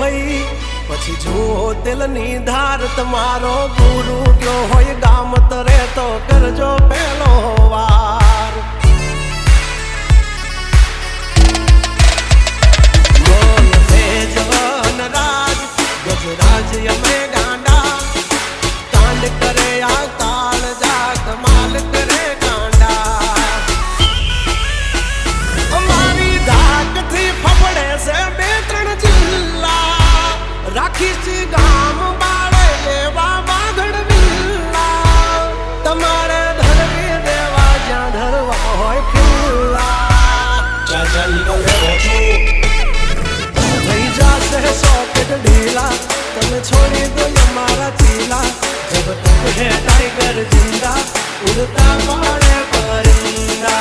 હોય પછી જુઓ દિલની ધાર તમારો ગુરુ ગયો હોય ગામ તરે તો કરજો પેલો વાર બોલ ભેજવન રાજ ગજરાજ અમે ગાંડા કાંડ કરે આ કાળ જા કમાલ કરે ગાંડા અમારી ધાકથી ફફડે છે બે ત્રણ જિલ્લા રાખીશ ગામ બાળે એવા બાગડ વિલ્લા તમારે ધરવી દેવા જ્યાં ધરવા હોય ખિલ્લા થઈ જાશે સોકેટ ઢીલા તમે છોડી દો અમારા ચીલા જબ તક હે टाइगर जिंदा उड़ता मारे परिंदा